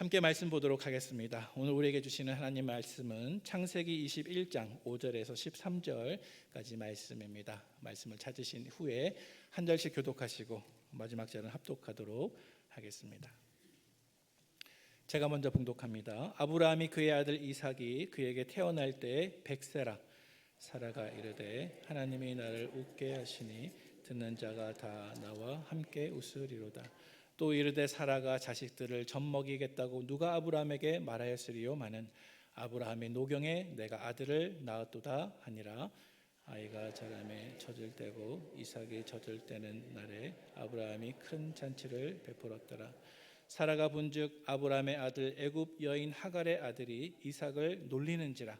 함께 말씀 보도록 하겠습니다. 오늘 우리에게 주시는 하나님 말씀은 창세기 21장 5절에서 13절까지 말씀입니다. 말씀을 찾으신 후에 한 절씩 교독하시고 마지막 절은 합독하도록 하겠습니다. 제가 먼저 봉독합니다. 아브라함이 그의 아들 이삭이 그에게 태어날 때에 백세라. 사라가 이르되 하나님이 나를 웃게 하시니 듣는 자가 다 나와 함께 웃으리로다. 또 이르되 사라가 자식들을 젖먹이겠다고 누가 아브라함에게 말하였으리요마는 아브라함이 노경에 내가 아들을 낳았도다 하니라. 아이가 자라매 젖을 때고 이삭이 젖을 때는 날에 아브라함이 큰 잔치를 베풀었더라. 사라가 본즉 아브라함의 아들 애굽 여인 하갈의 아들이 이삭을 놀리는지라.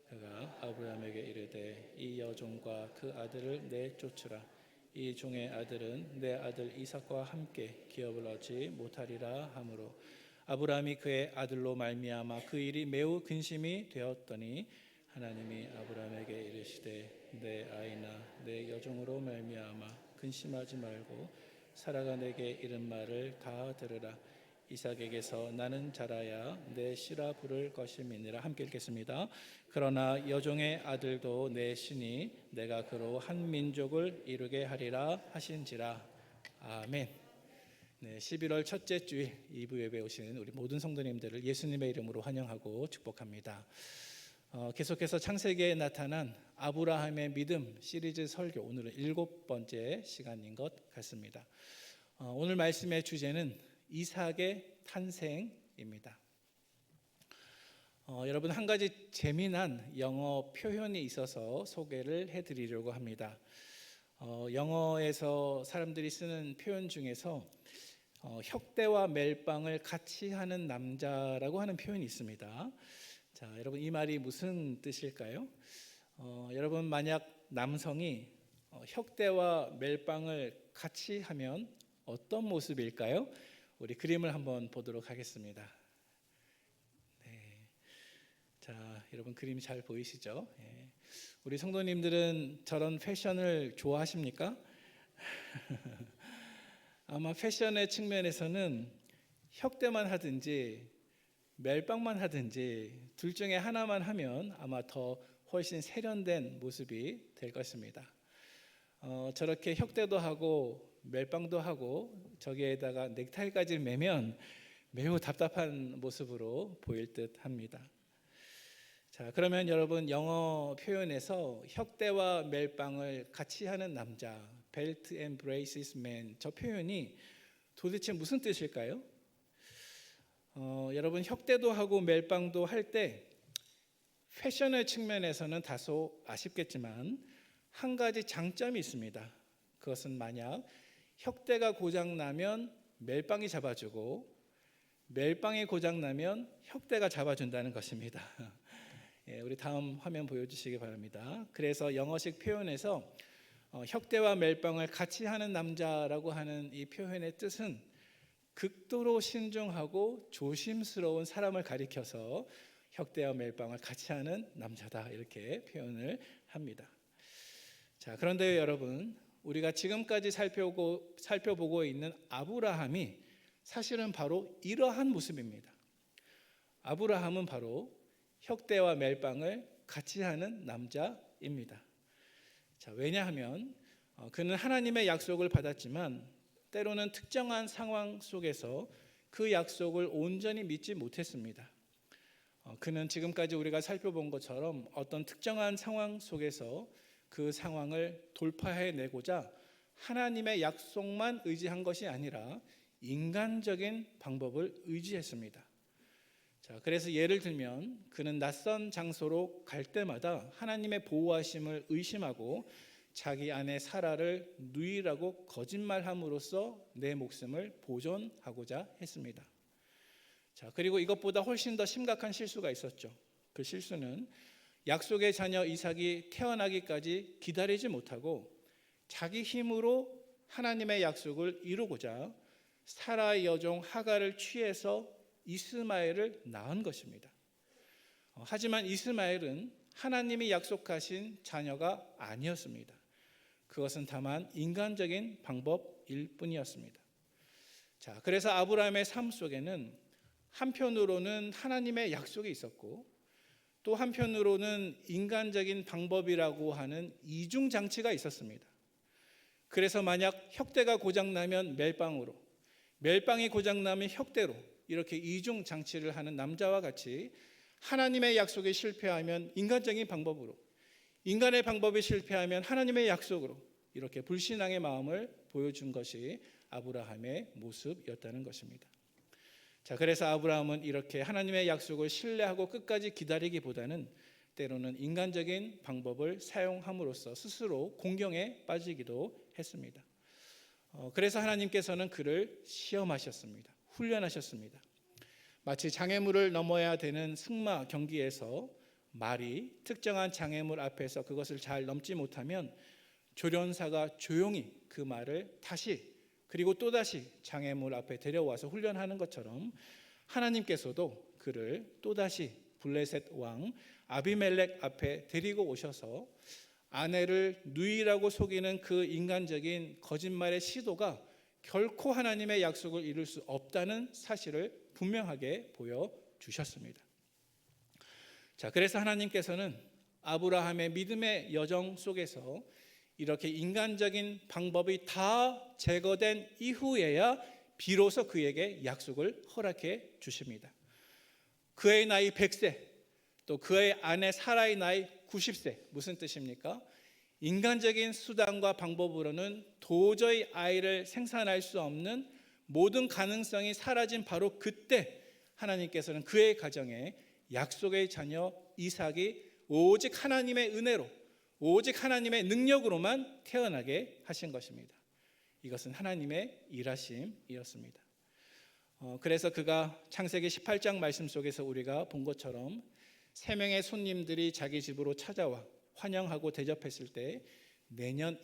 그가 아브라함에게 이르되 이 여종과 그 아들을 내쫓으라. 이 종의 아들은 내 아들 이삭과 함께 기업을 얻지 못하리라 하므로 아브라함이 그의 아들로 말미암아 그 일이 매우 근심이 되었더니 하나님이 아브라함에게 이르시되 내 아이나 내 여종으로 말미암아 근심하지 말고 사라가 내게 이른 말을 다 들으라. 이삭에게서 나는 자라야 내 씨라 부를 것임이니라. 함께 읽겠습니다. 그러나 여종의 아들도 내 신이 내가 그로 한 민족을 이루게 하리라 하신지라. 아멘. 네, 11월 첫째 주일 2부 예배 오신 우리 모든 성도님들을 예수님의 이름으로 환영하고 축복합니다. 계속해서 창세기에 나타난 아브라함의 믿음 시리즈 설교, 오늘은 7번째 시간인 것 같습니다. 오늘 말씀의 주제는 이삭의 탄생입니다. 여러분, 한 가지 재미난 영어 표현이 있어서 소개를 해드리려고 합니다. 영어에서 사람들이 쓰는 표현 중에서 혁대와 멜빵을 같이 하는 남자라고 하는 표현이 있습니다. 자, 여러분, 이 말이 무슨 뜻일까요? 여러분, 만약 남성이 혁대와 멜빵을 같이 하면 어떤 모습일까요? 우리 그림을 한번 보도록 하겠습니다. 네. 자, 여러분 그림이 잘 보이시죠? 네. 우리 성도님들은 저런 패션을 좋아하십니까? 아마 패션의 측면에서는 혁대만 하든지 멜빵만 하든지 둘 중에 하나만 하면 아마 더 훨씬 세련된 모습이 될 것입니다. 저렇게 혁대도 하고 멜빵도 하고 저기에다가 넥타이까지 매면 매우 답답한 모습으로 보일 듯 합니다. 자, 그러면 여러분 영어 표현에서 혁대와 멜빵을 같이 하는 남자, Belt and Braces Man, 저 표현이 도대체 무슨 뜻일까요? 여러분 혁대도 하고 멜빵도 할 때 패션의 측면에서는 다소 아쉽겠지만 한 가지 장점이 있습니다. 그것은 만약 혁대가 고장나면 멜빵이 잡아주고 멜빵이 고장나면 혁대가 잡아준다는 것입니다. 우리 다음 화면 보여주시기 바랍니다. 그래서 영어식 표현에서 혁대와 멜빵을 같이 하는 남자라고 하는 이 표현의 뜻은 극도로 신중하고 조심스러운 사람을 가리켜서 혁대와 멜빵을 같이 하는 남자다, 이렇게 표현을 합니다. 자, 그런데 여러분, 우리가 지금까지 살펴보고 있는 아브라함이 사실은 바로 이러한 모습입니다. 아브라함은 바로 혁대와 멜빵을 같이 하는 남자입니다. 자, 왜냐하면 그는 하나님의 약속을 받았지만 때로는 특정한 상황 속에서 그 약속을 온전히 믿지 못했습니다. 그는 지금까지 우리가 살펴본 것처럼 어떤 특정한 상황 속에서 그 상황을 돌파해내고자 하나님의 약속만 의지한 것이 아니라 인간적인 방법을 의지했습니다. 자, 그래서 예를 들면 그는 낯선 장소로 갈 때마다 하나님의 보호하심을 의심하고 자기 아내 사라를 누이라고 거짓말함으로써 내 목숨을 보존하고자 했습니다. 자, 그리고 이것보다 훨씬 더 심각한 실수가 있었죠. 그 실수는 약속의 자녀 이삭이 태어나기까지 기다리지 못하고 자기 힘으로 하나님의 약속을 이루고자 사라의 여종 하갈을 취해서 이스마엘을 낳은 것입니다. 하지만 이스마엘은 하나님이 약속하신 자녀가 아니었습니다. 그것은 다만 인간적인 방법일 뿐이었습니다. 자, 그래서 아브라함의 삶 속에는 한편으로는 하나님의 약속이 있었고 또 한편으로는 인간적인 방법이라고 하는 이중 장치가 있었습니다. 그래서 만약 혁대가 고장나면 멜빵으로, 멜빵이 고장나면 혁대로 이렇게 이중 장치를 하는 남자와 같이 하나님의 약속이 실패하면 인간적인 방법으로, 인간의 방법이 실패하면 하나님의 약속으로 이렇게 불신앙의 마음을 보여준 것이 아브라함의 모습이었다는 것입니다. 자, 그래서 아브라함은 이렇게 하나님의 약속을 신뢰하고 끝까지 기다리기보다는 때로는 인간적인 방법을 사용함으로써 스스로 공경에 빠지기도 했습니다. 그래서 하나님께서는 그를 시험하셨습니다. 훈련하셨습니다. 마치 장애물을 넘어야 되는 승마 경기에서 말이 특정한 장애물 앞에서 그것을 잘 넘지 못하면 조련사가 조용히 그 말을 다시 그리고 또다시 장애물 앞에 데려와서 훈련하는 것처럼 하나님께서도 그를 또다시 블레셋 왕 아비멜렉 앞에 데리고 오셔서 아내를 누이라고 속이는 그 인간적인 거짓말의 시도가 결코 하나님의 약속을 이룰 수 없다는 사실을 분명하게 보여주셨습니다. 자, 그래서 하나님께서는 아브라함의 믿음의 여정 속에서 이렇게 인간적인 방법이 다 제거된 이후에야 비로소 그에게 약속을 허락해 주십니다. 그의 나이 100세, 또 그의 아내 사라의 나이 90세. 무슨 뜻입니까? 인간적인 수단과 방법으로는 도저히 아이를 생산할 수 없는 모든 가능성이 사라진 바로 그때 하나님께서는 그의 가정에 약속의 자녀 이삭이 오직 하나님의 은혜로, 오직 하나님의 능력으로만 태어나게 하신 것입니다. 이것은 하나님의 일하심이었습니다. 그래서 그가 창세기 18장 말씀 속에서 우리가 본 것처럼 3명의 손님들이 자기 집으로 찾아와 환영하고 대접했을 때 내년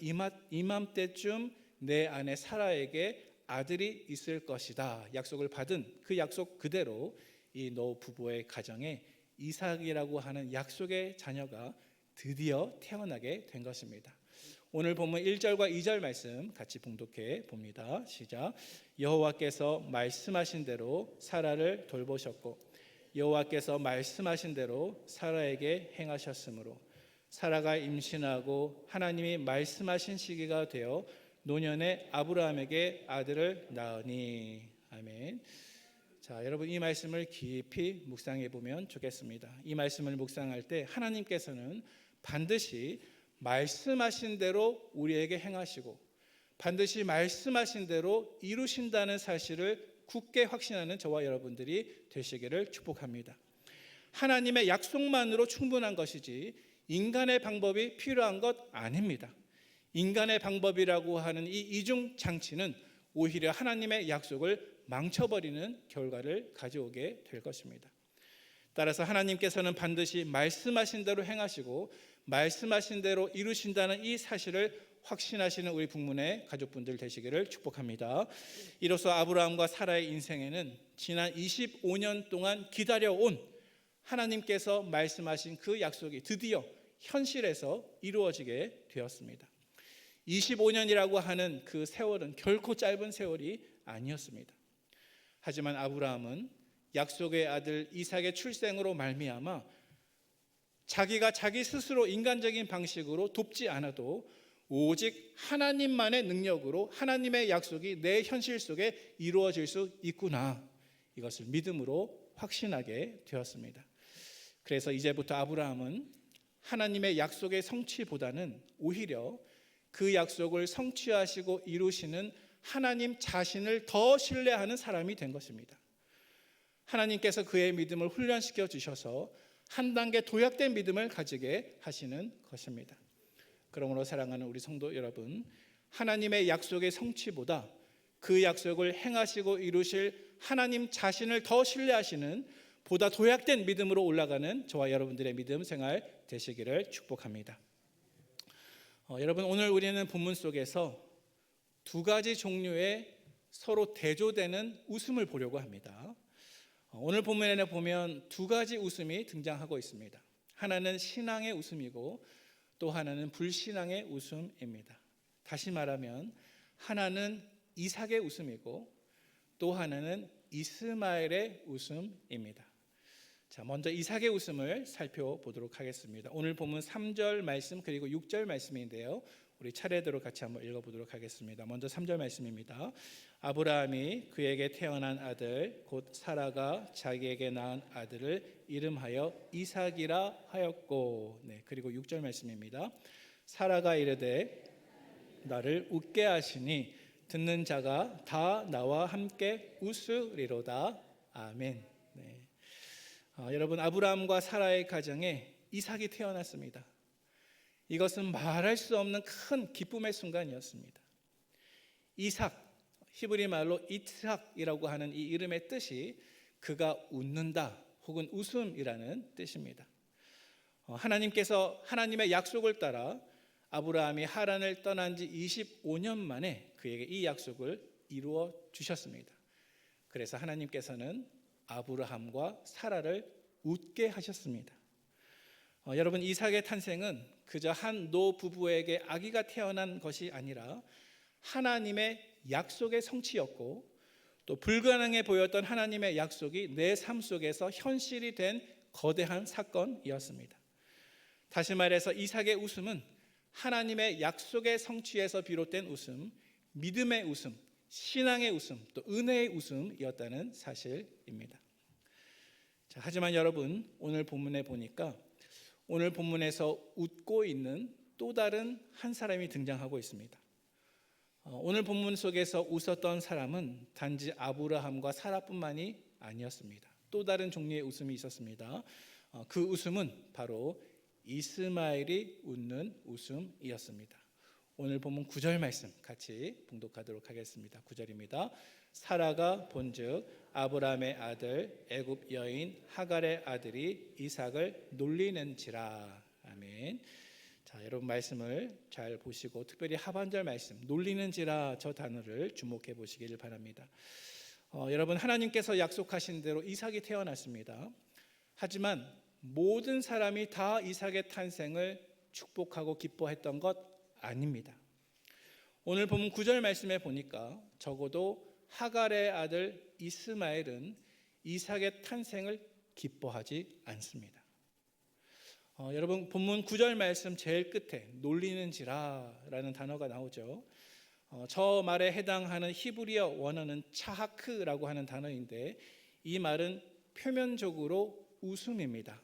이맘때쯤 내 아내 사라에게 아들이 있을 것이다 약속을 받은 그 약속 그대로 이 노 부부의 가정에 이삭이라고 하는 약속의 자녀가 드디어 태어나게 된 것입니다. 오늘 본문 1절과 2절 말씀 같이 봉독해 봅니다. 시작. 여호와께서 말씀하신 대로 사라를 돌보셨고 여호와께서 말씀하신 대로 사라에게 행하셨으므로 사라가 임신하고 하나님이 말씀하신 시기가 되어 노년에 아브라함에게 아들을 낳으니. 아멘. 자, 여러분 이 말씀을 깊이 묵상해 보면 좋겠습니다. 이 말씀을 묵상할 때 하나님께서는 반드시 말씀하신 대로 우리에게 행하시고 반드시 말씀하신 대로 이루신다는 사실을 굳게 확신하는 저와 여러분들이 되시기를 축복합니다. 하나님의 약속만으로 충분한 것이지 인간의 방법이 필요한 것 아닙니다. 인간의 방법이라고 하는 이 이중 장치는 오히려 하나님의 약속을 망쳐버리는 결과를 가져오게 될 것입니다. 따라서 하나님께서는 반드시 말씀하신 대로 행하시고 말씀하신 대로 이루신다는 이 사실을 확신하시는 우리 북문의 가족분들 되시기를 축복합니다. 이로써 아브라함과 사라의 인생에는 지난 25년 동안 기다려온 하나님께서 말씀하신 그 약속이 드디어 현실에서 이루어지게 되었습니다. 25년이라고 하는 그 세월은 결코 짧은 세월이 아니었습니다. 하지만 아브라함은 약속의 아들 이삭의 출생으로 말미암아 자기가 자기 스스로 인간적인 방식으로 돕지 않아도 오직 하나님만의 능력으로 하나님의 약속이 내 현실 속에 이루어질 수 있구나, 이것을 믿음으로 확신하게 되었습니다. 그래서 이제부터 아브라함은 하나님의 약속의 성취보다는 오히려 그 약속을 성취하시고 이루시는 하나님 자신을 더 신뢰하는 사람이 된 것입니다. 하나님께서 그의 믿음을 훈련시켜 주셔서 한 단계 도약된 믿음을 가지게 하시는 것입니다. 그러므로 사랑하는 우리 성도 여러분, 하나님의 약속의 성취보다 그 약속을 행하시고 이루실 하나님 자신을 더 신뢰하시는 보다 도약된 믿음으로 올라가는 저와 여러분들의 믿음 생활 되시기를 축복합니다. 여러분, 오늘 우리는 본문 속에서 두 가지 종류의 서로 대조되는 웃음을 보려고 합니다. 오늘 본문에 보면 두 가지 웃음이 등장하고 있습니다. 하나는 신앙의 웃음이고 또 하나는 불신앙의 웃음입니다. 다시 말하면 하나는 이삭의 웃음이고 또 하나는 이스마엘의 웃음입니다. 자, 먼저 이삭의 웃음을 살펴보도록 하겠습니다. 오늘 본문 3절 말씀 그리고 6절 말씀인데요. 우리 차례대로 같이 한번 읽어보도록 하겠습니다. 먼저 3절 말씀입니다. 아브라함이 그에게 태어난 아들 곧 사라가 자기에게 낳은 아들을 이름하여 이삭이라 하였고. 네, 그리고 6절 말씀입니다. 사라가 이르되 나를 웃게 하시니 듣는 자가 다 나와 함께 웃으리로다. 아멘. 네. 여러분, 아브라함과 사라의 가정에 이삭이 태어났습니다. 이것은 말할 수 없는 큰 기쁨의 순간이었습니다. 이삭, 히브리 말로 이삭이라고 하는 이 이름의 뜻이 그가 웃는다 혹은 웃음이라는 뜻입니다. 하나님께서 하나님의 약속을 따라 아브라함이 하란을 떠난 지 25년 만에 그에게 이 약속을 이루어 주셨습니다. 그래서 하나님께서는 아브라함과 사라를 웃게 하셨습니다. 여러분, 이삭의 탄생은 그저 한 노 부부에게 아기가 태어난 것이 아니라 하나님의 약속의 성취였고, 또 불가능해 보였던 하나님의 약속이 내 삶 속에서 현실이 된 거대한 사건이었습니다. 다시 말해서 이삭의 웃음은 하나님의 약속의 성취에서 비롯된 웃음, 믿음의 웃음, 신앙의 웃음, 또 은혜의 웃음이었다는 사실입니다. 자, 하지만 여러분, 오늘 본문에 보니까 오늘 본문에서 웃고 있는 또 다른 한 사람이 등장하고 있습니다. 오늘 본문 속에서 웃었던 사람은 단지 아브라함과 사라뿐만이 아니었습니다. 또 다른 종류의 웃음이 있었습니다. 그 웃음은 바로 이스마엘이 웃는 웃음이었습니다. 오늘 본문 9절 말씀 같이 봉독하도록 하겠습니다. 9절입니다. 사라가 본즉 아브라함의 아들 애굽 여인 하갈의 아들이 이삭을 놀리는지라. 아멘. 자, 여러분 말씀을 잘 보시고 특별히 하반절 말씀 놀리는지라 저 단어를 주목해 보시기를 바랍니다. 여러분, 하나님께서 약속하신 대로 이삭이 태어났습니다. 하지만 모든 사람이 다 이삭의 탄생을 축복하고 기뻐했던 것 아닙니다. 오늘 본문 9절 말씀에 보니까 적어도 하갈의 아들 이스마엘은 이삭의 탄생을 기뻐하지 않습니다. 여러분, 본문 9절 말씀 제일 끝에 놀리는지라라는 단어가 나오죠. 저 말에 해당하는 히브리어 원어는 차하크라고 하는 단어인데 이 말은 표면적으로 웃음입니다.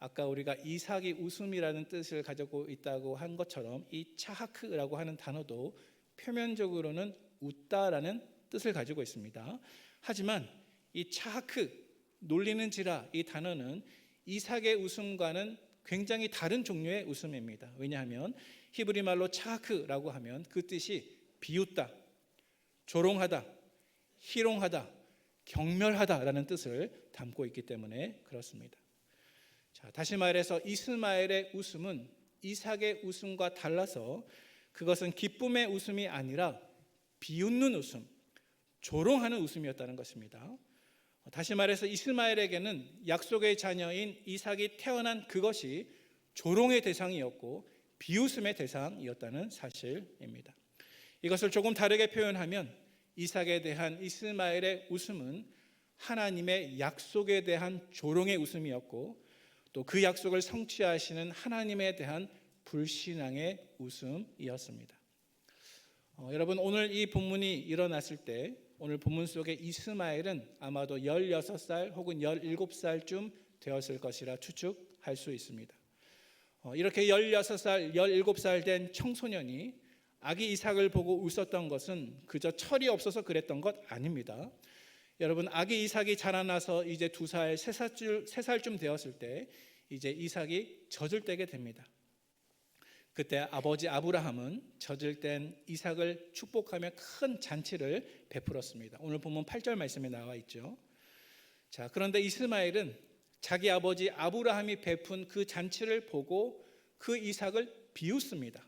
아까 우리가 이삭이 웃음이라는 뜻을 가지고 있다고 한 것처럼 이 차하크라고 하는 단어도 표면적으로는 웃다라는 뜻을 가지고 있습니다. 하지만 이 차하크, 놀리는지라 이 단어는 이삭의 웃음과는 굉장히 다른 종류의 웃음입니다. 왜냐하면 히브리 말로 차하크라고 하면 그 뜻이 비웃다, 조롱하다, 희롱하다, 경멸하다라는 뜻을 담고 있기 때문에 그렇습니다. 자, 다시 말해서 이스마엘의 웃음은 이삭의 웃음과 달라서 그것은 기쁨의 웃음이 아니라 비웃는 웃음, 조롱하는 웃음이었다는 것입니다. 다시 말해서 이스마엘에게는 약속의 자녀인 이삭이 태어난 그것이 조롱의 대상이었고 비웃음의 대상이었다는 사실입니다. 이것을 조금 다르게 표현하면 이삭에 대한 이스마엘의 웃음은 하나님의 약속에 대한 조롱의 웃음이었고 또 그 약속을 성취하시는 하나님에 대한 불신앙의 웃음이었습니다. 여러분, 오늘 이 본문이 일어났을 때 오늘 본문 속의 이스마엘은 아마도 16살 혹은 17살쯤 되었을 것이라 추측할 수 있습니다. 이렇게 16살, 17살 된 청소년이 아기 이삭을 보고 웃었던 것은 그저 철이 없어서 그랬던 것 아닙니다. 여러분, 아기 이삭이 자라나서 이제 2살, 3살쯤 되었을 때 이제 이삭이 젖을 떼게 됩니다. 그때 아버지 아브라함은 젖을 뗀 이삭을 축복하며 큰 잔치를 베풀었습니다. 오늘 본문 8절 말씀에 나와 있죠. 자, 그런데 이스마엘은 자기 아버지 아브라함이 베푼 그 잔치를 보고 그 이삭을 비웃습니다.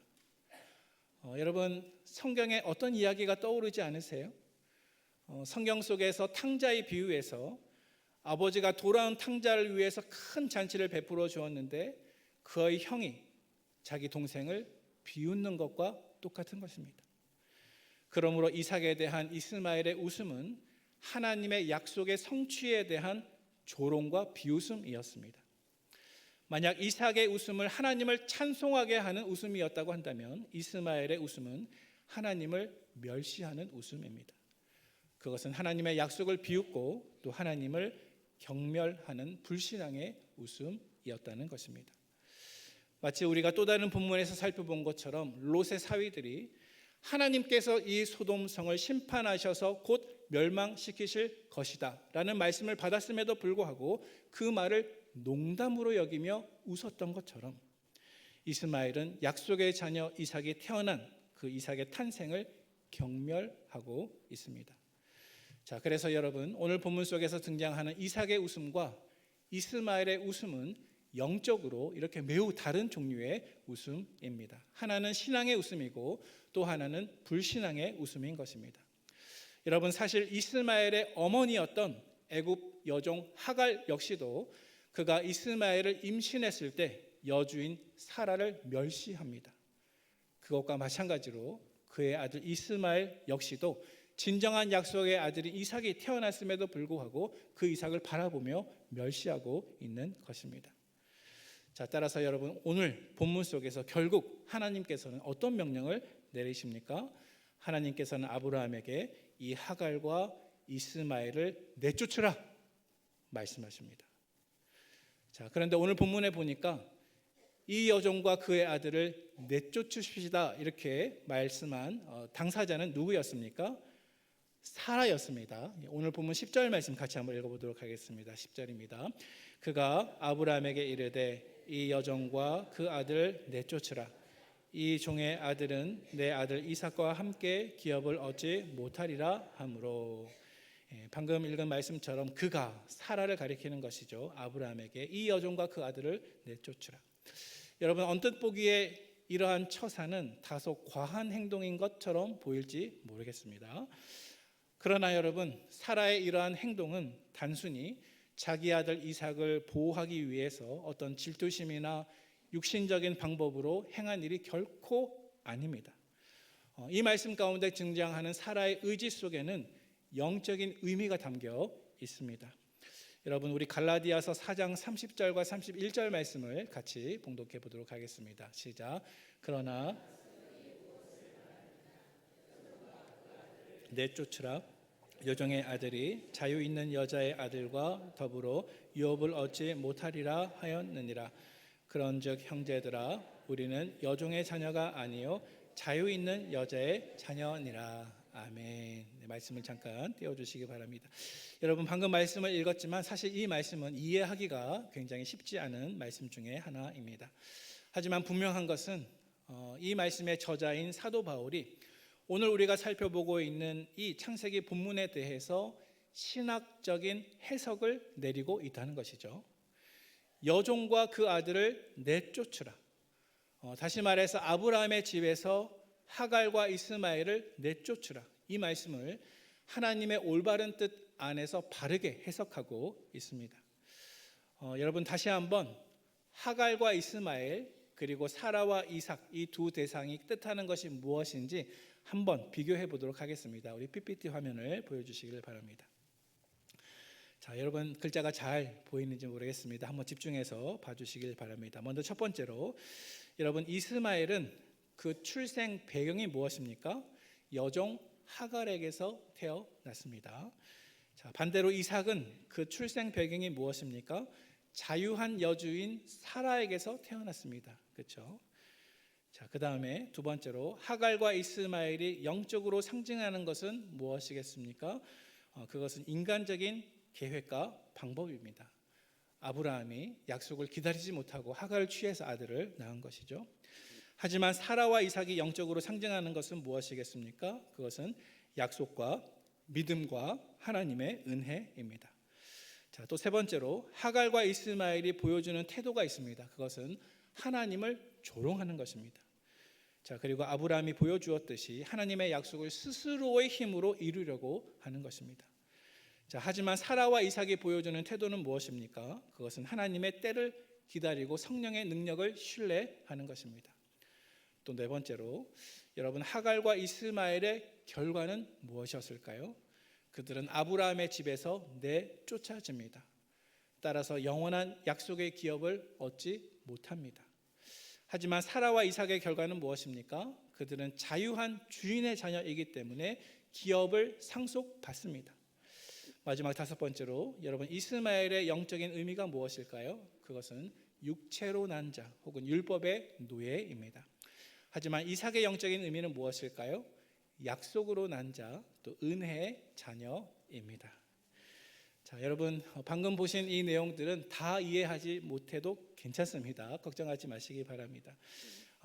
여러분, 성경에 어떤 이야기가 떠오르지 않으세요? 성경 속에서 탕자의 비유에서 아버지가 돌아온 탕자를 위해서 큰 잔치를 베풀어 주었는데 그의 형이 자기 동생을 비웃는 것과 똑같은 것입니다. 그러므로 이삭에 대한 이스마엘의 웃음은 하나님의 약속의 성취에 대한 조롱과 비웃음이었습니다. 만약 이삭의 웃음을 하나님을 찬송하게 하는 웃음이었다고 한다면 이스마엘의 웃음은 하나님을 멸시하는 웃음입니다. 그것은 하나님의 약속을 비웃고 또 하나님을 경멸하는 불신앙의 웃음이었다는 것입니다. 마치 우리가 또 다른 본문에서 살펴본 것처럼 롯의 사위들이 하나님께서 이 소돔성을 심판하셔서 곧 멸망시키실 것이다 라는 말씀을 받았음에도 불구하고 그 말을 농담으로 여기며 웃었던 것처럼 이스마엘은 약속의 자녀 이삭이 태어난 그 이삭의 탄생을 경멸하고 있습니다. 자, 그래서 여러분 오늘 본문 속에서 등장하는 이삭의 웃음과 이스마엘의 웃음은 영적으로 이렇게 매우 다른 종류의 웃음입니다. 하나는 신앙의 웃음이고 또 하나는 불신앙의 웃음인 것입니다. 여러분 사실 이스마엘의 어머니였던 애굽 여종 하갈 역시도 그가 이스마엘을 임신했을 때 여주인 사라를 멸시합니다. 그것과 마찬가지로 그의 아들 이스마엘 역시도 진정한 약속의 아들인 이삭이 태어났음에도 불구하고 그 이삭을 바라보며 멸시하고 있는 것입니다. 자, 따라서 여러분 오늘 본문 속에서 결국 하나님께서는 어떤 명령을 내리십니까? 하나님께서는 아브라함에게 이 하갈과 이스마엘을 내쫓으라 말씀하십니다. 자, 그런데 오늘 본문에 보니까 이 여종과 그의 아들을 내쫓으시다 이렇게 말씀한 당사자는 누구였습니까? 사라였습니다. 오늘 본문 10절 말씀 같이 한번 읽어보도록 하겠습니다. 10절입니다. 그가 아브라함에게 이르되 이 여종과 그 아들 내쫓으라. 이 종의 아들은 내 아들 이삭과 함께 기업을 얻지 못하리라 하므로. 방금 읽은 말씀처럼 그가 사라를 가리키는 것이죠. 아브라함에게 이 여종과 그 아들을 내쫓으라. 여러분 언뜻 보기에 이러한 처사는 다소 과한 행동인 것처럼 보일지 모르겠습니다. 그러나 여러분 사라의 이러한 행동은 단순히 자기 아들 이삭을 보호하기 위해서 어떤 질투심이나 육신적인 방법으로 행한 일이 결코 아닙니다. 이 말씀 가운데 등장하는 사라의 의지 속에는 영적인 의미가 담겨 있습니다. 여러분 우리 갈라디아서 4장 30절과 31절 말씀을 같이 봉독해 보도록 하겠습니다. 시작. 그러나 내쫓으라. 여종의 아들이 자유 있는 여자의 아들과 더불어 유업을 얻지 못하리라 하였느니라. 그런즉 형제들아 우리는 여종의 자녀가 아니요 자유 있는 여자의 자녀니라. 아멘. 네, 말씀을 잠깐 띄워주시기 바랍니다. 여러분 방금 말씀을 읽었지만 사실 이 말씀은 이해하기가 굉장히 쉽지 않은 말씀 중에 하나입니다. 하지만 분명한 것은 이 말씀의 저자인 사도 바울이 오늘 우리가 살펴보고 있는 이 창세기 본문에 대해서 신학적인 해석을 내리고 있다는 것이죠. 여종과 그 아들을 내쫓으라. 다시 말해서 아브라함의 집에서 하갈과 이스마엘을 내쫓으라. 이 말씀을 하나님의 올바른 뜻 안에서 바르게 해석하고 있습니다. 여러분 다시 한번 하갈과 이스마엘 그리고 사라와 이삭 이 두 대상이 뜻하는 것이 무엇인지 한번 비교해 보도록 하겠습니다. 우리 PPT 화면을 보여주시길 바랍니다. 자, 여러분 글자가 잘 보이는지 모르겠습니다. 한번 집중해서 봐주시길 바랍니다. 먼저 첫 번째로 여러분 이스마엘은 그 출생 배경이 무엇입니까? 여종 하갈에게서 태어났습니다. 자, 반대로 이삭은 그 출생 배경이 무엇입니까? 자유한 여주인 사라에게서 태어났습니다. 그렇죠? 자, 그 다음에 두 번째로 하갈과 이스마엘이 영적으로 상징하는 것은 무엇이겠습니까? 그것은 인간적인 계획과 방법입니다. 아브라함이 약속을 기다리지 못하고 하갈을 취해서 아들을 낳은 것이죠. 하지만 사라와 이삭이 영적으로 상징하는 것은 무엇이겠습니까? 그것은 약속과 믿음과 하나님의 은혜입니다. 자, 또 세 번째로 하갈과 이스마엘이 보여주는 태도가 있습니다. 그것은 하나님을 조롱하는 것입니다. 자, 그리고 아브라함이 보여주었듯이 하나님의 약속을 스스로의 힘으로 이루려고 하는 것입니다. 자, 하지만 사라와 이삭이 보여주는 태도는 무엇입니까? 그것은 하나님의 때를 기다리고 성령의 능력을 신뢰하는 것입니다. 또 네 번째로 여러분 하갈과 이스마엘의 결과는 무엇이었을까요? 그들은 아브라함의 집에서 내쫓아집니다. 따라서 영원한 약속의 기업을 얻지 못합니다. 하지만 사라와 이삭의 결과는 무엇입니까? 그들은 자유한 주인의 자녀이기 때문에 기업을 상속받습니다. 마지막 다섯 번째로, 여러분, 이스마엘의 영적인 의미가 무엇일까요? 그것은 육체로 난 자 혹은 율법의 노예입니다. 하지만 이삭의 영적인 의미는 무엇일까요? 약속으로 난 자, 또 은혜의 자녀입니다. 자, 여러분, 방금 보신 이 내용들은 다 이해하지 못해도 괜찮습니다. 걱정하지 마시기 바랍니다.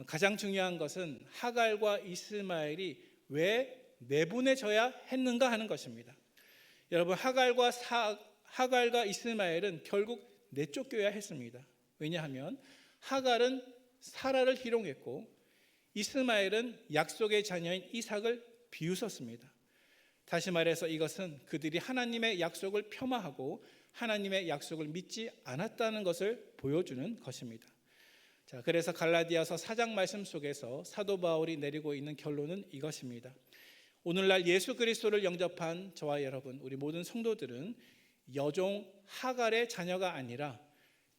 가장 중요한 것은 하갈과 이스마엘이 왜 내보내져야 했는가 하는 것입니다. 여러분, 하갈과 이스마엘은 결국 내쫓겨야 했습니다. 왜냐하면 하갈은 사라를 희롱했고 이스마엘은 약속의 자녀인 이삭을 비웃었습니다. 다시 말해서 이것은 그들이 하나님의 약속을 폄하하고 하나님의 약속을 믿지 않았다는 것을 보여주는 것입니다. 자, 그래서 갈라디아서 4장 말씀 속에서 사도 바울이 내리고 있는 결론은 이것입니다. 오늘날 예수 그리스도를 영접한 저와 여러분, 우리 모든 성도들은 여종 하갈의 자녀가 아니라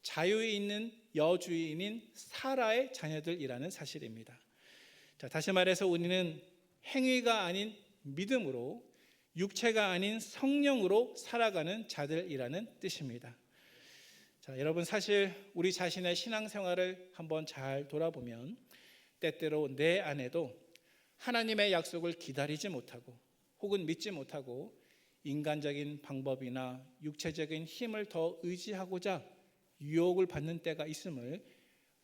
자유에 있는 여주인인 사라의 자녀들이라는 사실입니다. 자, 다시 말해서 우리는 행위가 아닌 믿음으로, 육체가 아닌 성령으로 살아가는 자들이라는 뜻입니다. 자, 여러분, 사실 우리 자신의 신앙생활을 한번 잘 돌아보면 때때로 내 안에도 하나님의 약속을 기다리지 못하고 혹은 믿지 못하고 인간적인 방법이나 육체적인 힘을 더 의지하고자 유혹을 받는 때가 있음을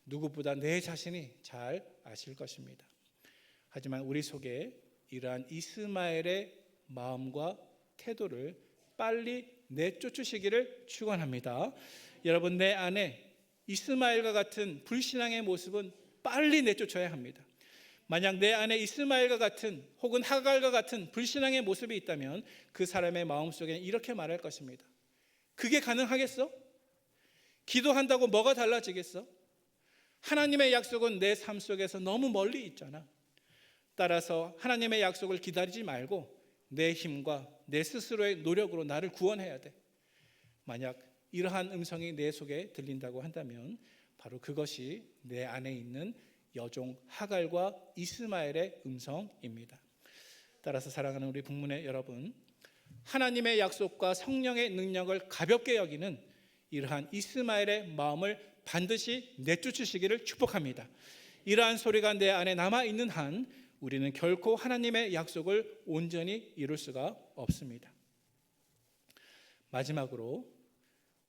누구보다 내 자신이 잘 아실 것입니다. 하지만 우리 속에 이러한 이스마엘의 마음과 태도를 빨리 내쫓으시기를 축원합니다. 여러분, 내 안에 이스마엘과 같은 불신앙의 모습은 빨리 내쫓아야 합니다. 만약 내 안에 이스마엘과 같은 혹은 하갈과 같은 불신앙의 모습이 있다면 그 사람의 마음속에는 이렇게 말할 것입니다. 그게 가능하겠어? 기도한다고 뭐가 달라지겠어? 하나님의 약속은 내 삶 속에서 너무 멀리 있잖아. 따라서 하나님의 약속을 기다리지 말고 내 힘과 내 스스로의 노력으로 나를 구원해야 돼. 만약 이러한 음성이 내 속에 들린다고 한다면 바로 그것이 내 안에 있는 여종 하갈과 이스마엘의 음성입니다. 따라서 사랑하는 우리 북문의 여러분, 하나님의 약속과 성령의 능력을 가볍게 여기는 이러한 이스마엘의 마음을 반드시 내쫓으시기를 축복합니다. 이러한 소리가 내 안에 남아있는 한 우리는 결코 하나님의 약속을 온전히 이룰 수가 없습니다. 마지막으로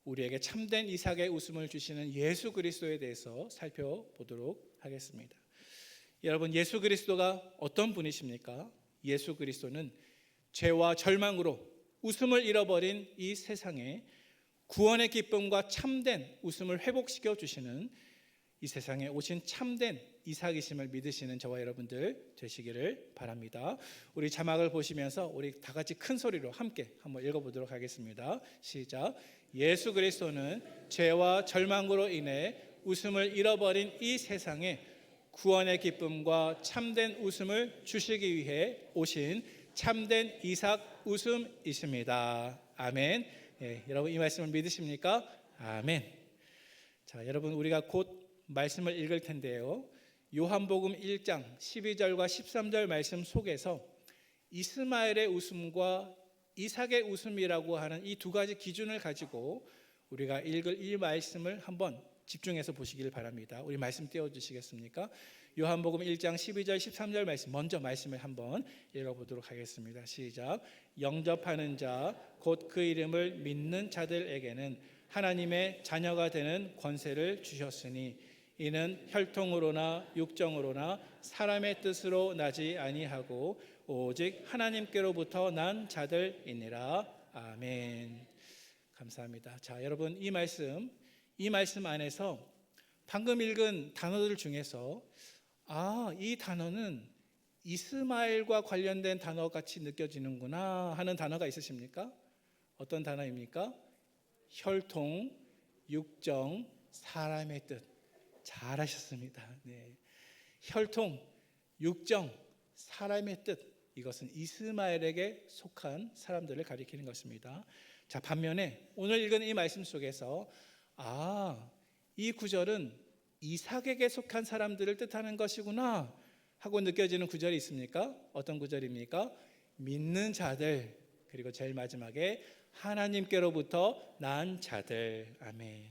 우리에게 참된 이삭의 웃음을 주시는 예수 그리스도에 대해서 살펴보도록 하겠습니다. 여러분, 예수 그리스도가 어떤 분이십니까? 예수 그리스도는 죄와 절망으로 웃음을 잃어버린 이 세상에 구원의 기쁨과 참된 웃음을 회복시켜 주시는, 이 세상에 오신 참된 이삭이심을 믿으시는 저와 여러분들 되시기를 바랍니다. 우리 자막을 보시면서 우리 다 같이 큰 소리로 함께 한번 읽어보도록 하겠습니다. 시작. 예수 그리스도는 죄와 절망으로 인해 웃음을 잃어버린 이 세상에 구원의 기쁨과 참된 웃음을 주시기 위해 오신 참된 이삭 웃음이십니다. 아멘. 여러분, 이 말씀을 믿으십니까? 아멘. 자, 여러분, 우리가 곧 말씀을 읽을 텐데요, 요한복음 1장 12절과 13절 말씀 속에서 이스마엘의 웃음과 이삭의 웃음이라고 하는 이 두 가지 기준을 가지고 우리가 읽을 이 말씀을 한번 집중해서 보시길 바랍니다. 우리 말씀 띄워주시겠습니까? 요한복음 1장 12절 13절 말씀, 먼저 말씀을 한번 읽어보도록 하겠습니다. 시작. 영접하는 자 곧 그 이름을 믿는 자들에게는 하나님의 자녀가 되는 권세를 주셨으니 이는 혈통으로나 육정으로나 사람의 뜻으로 나지 아니하고 오직 하나님께로부터 난 자들이니라. 아멘. 감사합니다. 자, 여러분, 이 말씀 안에서 방금 읽은 단어들 중에서 이 단어는 이스마엘과 관련된 단어 같이 느껴지는구나 하는 단어가 있으십니까? 어떤 단어입니까? 혈통, 육정, 사람의 뜻. 잘하셨습니다. 네. 혈통, 육정, 사람의 뜻. 이것은 이스마엘에게 속한 사람들을 가리키는 것입니다. 자, 반면에 오늘 읽은 이 말씀 속에서 이 구절은 이삭에게 속한 사람들을 뜻하는 것이구나 하고 느껴지는 구절이 있습니까? 어떤 구절입니까? 믿는 자들, 그리고 제일 마지막에 하나님께로부터 난 자들. 아멘.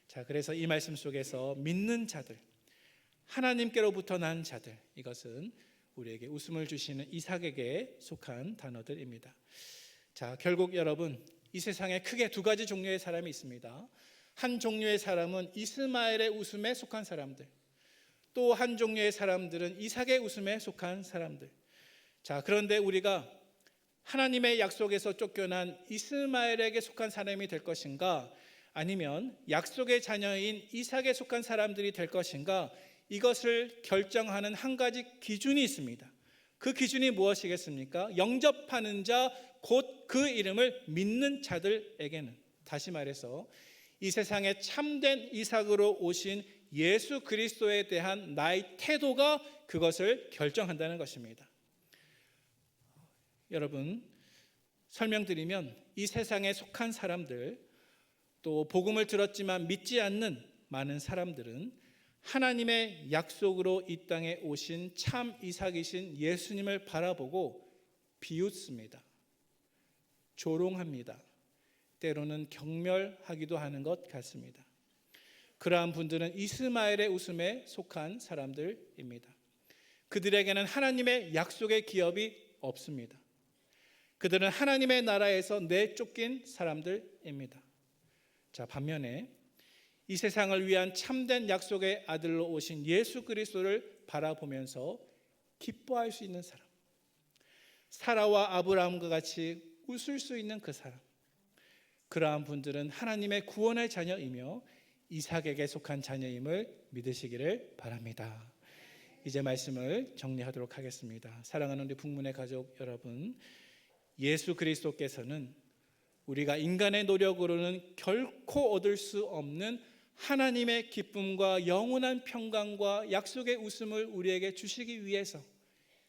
자, 그래서 이 말씀 속에서 믿는 자들, 하나님께로부터 난 자들, 이것은 우리에게 웃음을 주시는 이삭에게 속한 단어들입니다. 자, 결국 여러분, 이 세상에 크게 두 가지 종류의 사람이 있습니다. 한 종류의 사람은 이스마엘의 웃음에 속한 사람들, 또 한 종류의 사람들은 이삭의 웃음에 속한 사람들. 자, 그런데 우리가 하나님의 약속에서 쫓겨난 이스마엘에게 속한 사람이 될 것인가, 아니면 약속의 자녀인 이삭에 속한 사람들이 될 것인가, 이것을 결정하는 한 가지 기준이 있습니다. 그 기준이 무엇이겠습니까? 영접하는 자, 곧 그 이름을 믿는 자들에게는, 다시 말해서 이 세상에 참된 이삭으로 오신 예수 그리스도에 대한 나의 태도가 그것을 결정한다는 것입니다. 여러분, 설명드리면 이 세상에 속한 사람들, 또 복음을 들었지만 믿지 않는 많은 사람들은 하나님의 약속으로 이 땅에 오신 참 이삭이신 예수님을 바라보고 비웃습니다. 조롱합니다. 때로는 경멸하기도 하는 것 같습니다. 그러한 분들은 이스마엘의 웃음에 속한 사람들입니다. 그들에게는 하나님의 약속의 기업이 없습니다. 그들은 하나님의 나라에서 내쫓긴 사람들입니다. 자, 반면에 이 세상을 위한 참된 약속의 아들로 오신 예수 그리스도를 바라보면서 기뻐할 수 있는 사람, 사라와 아브라함과 같이 웃을 수 있는 그 사람, 그러한 분들은 하나님의 구원의 자녀이며 이삭에게 속한 자녀임을 믿으시기를 바랍니다. 이제 말씀을 정리하도록 하겠습니다. 사랑하는 우리 북문의 가족 여러분, 예수 그리스도께서는 우리가 인간의 노력으로는 결코 얻을 수 없는 하나님의 기쁨과 영원한 평강과 약속의 웃음을 우리에게 주시기 위해서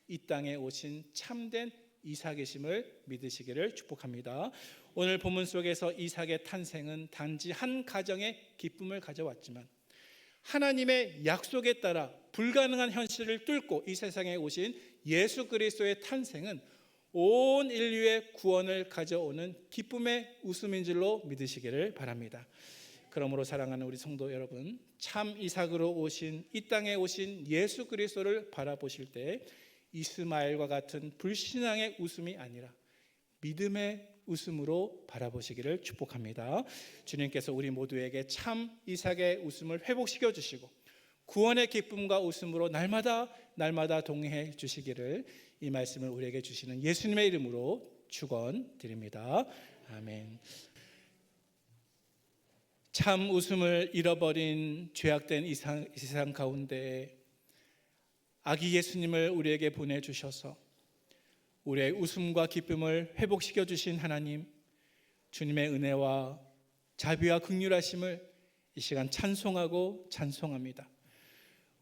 이 땅에 오신 참된 이삭이심을 믿으시기를 축복합니다. 오늘 본문 속에서 이삭의 탄생은 단지 한 가정의 기쁨을 가져왔지만 하나님의 약속에 따라 불가능한 현실을 뚫고 이 세상에 오신 예수 그리스도의 탄생은 온 인류의 구원을 가져오는 기쁨의 웃음인 줄로 믿으시기를 바랍니다. 그러므로 사랑하는 우리 성도 여러분, 참 이삭으로 오신 이 땅에 오신 예수 그리스도를 바라보실 때 이스마엘과 같은 불신앙의 웃음이 아니라 믿음의 웃음으로 바라보시기를 축복합니다. 주님께서 우리 모두에게 참 이삭의 웃음을 회복시켜 주시고 구원의 기쁨과 웃음으로 날마다 동행해 주시기를 이 말씀을 우리에게 주시는 예수님의 이름으로 축원드립니다. 아멘. 참 웃음을 잃어버린 죄악된 이 세상 가운데 아기 예수님을 우리에게 보내주셔서 우리의 웃음과 기쁨을 회복시켜 주신 하나님, 주님의 은혜와 자비와 긍휼하심을 이 시간 찬송하고 찬송합니다.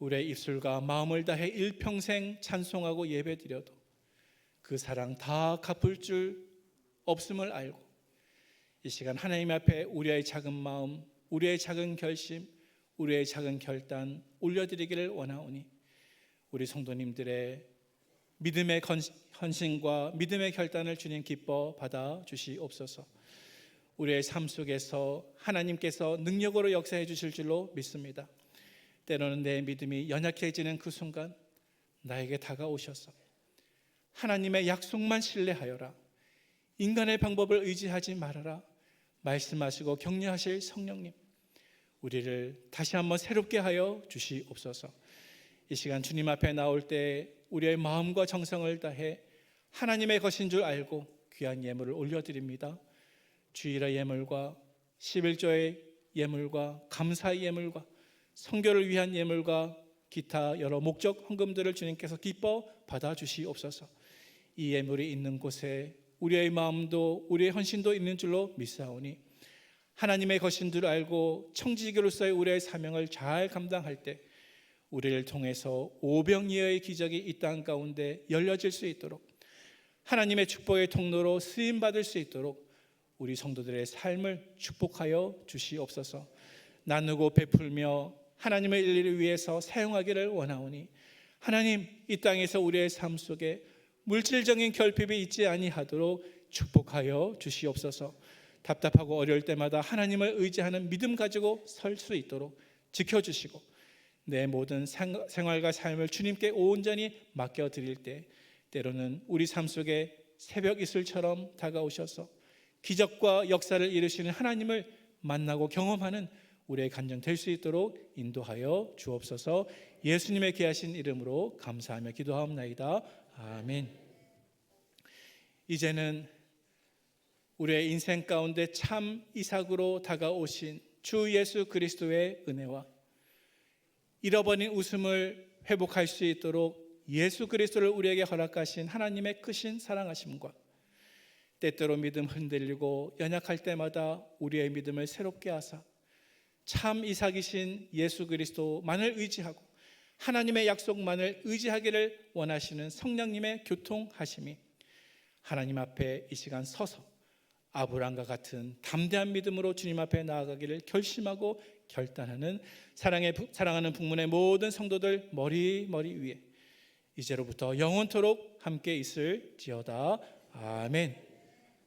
우리의 입술과 마음을 다해 일평생 찬송하고 예배드려도 그 사랑 다 갚을 줄 없음을 알고 이 시간 하나님 앞에 우리의 작은 마음, 우리의 작은 결심, 우리의 작은 결단 올려드리기를 원하오니 우리 성도님들의 믿음의 헌신과 믿음의 결단을 주님 기뻐 받아 주시옵소서. 우리의 삶 속에서 하나님께서 능력으로 역사해 주실 줄로 믿습니다. 때로는 내 믿음이 연약해지는 그 순간 나에게 다가오셔서 하나님의 약속만 신뢰하여라, 인간의 방법을 의지하지 말아라 말씀하시고 격려하실 성령님, 우리를 다시 한번 새롭게 하여 주시옵소서. 이 시간 주님 앞에 나올 때 우리의 마음과 정성을 다해 하나님의 것인 줄 알고 귀한 예물을 올려드립니다. 주일의 예물과 11조의 예물과 감사의 예물과 선교를 위한 예물과 기타 여러 목적 헌금들을 주님께서 기뻐 받아주시옵소서. 이 예물이 있는 곳에 우리의 마음도 우리의 헌신도 있는 줄로 믿사오니 하나님의 것인 줄 알고 청지기로서의 우리의 사명을 잘 감당할 때 우리를 통해서 오병이어의 기적이 이 땅 가운데 열려질 수 있도록, 하나님의 축복의 통로로 쓰임받을 수 있도록 우리 성도들의 삶을 축복하여 주시옵소서. 나누고 베풀며 하나님의 일을 위해서 사용하기를 원하오니, 하나님, 이 땅에서 우리의 삶 속에 물질적인 결핍이 있지 아니하도록 축복하여 주시옵소서. 답답하고 어려울 때마다 하나님을 의지하는 믿음 가지고 설 수 있도록 지켜주시고, 내 모든 생활과 삶을 주님께 온전히 맡겨드릴 때 때로는 우리 삶 속에 새벽 이슬처럼 다가오셔서 기적과 역사를 이루시는 하나님을 만나고 경험하는 우리의 간증 될 수 있도록 인도하여 주옵소서. 예수님의 귀하신 이름으로 감사하며 기도하옵나이다. 아멘. 이제는 우리의 인생 가운데 참 이삭으로 다가오신 주 예수 그리스도의 은혜와 잃어버린 웃음을 회복할 수 있도록 예수 그리스도를 우리에게 허락하신 하나님의 크신 사랑하심과, 때때로 믿음 흔들리고 연약할 때마다 우리의 믿음을 새롭게 하사 참 이삭이신 예수 그리스도만을 의지하고 하나님의 약속만을 의지하기를 원하시는 성령님의 교통하심이 하나님 앞에 이 시간 서서 아브라함과 같은 담대한 믿음으로 주님 앞에 나아가기를 결심하고 결단하는 사랑하는 북문의 모든 성도들 머리 위에 이제로부터 영원토록 함께 있을지어다. 아멘.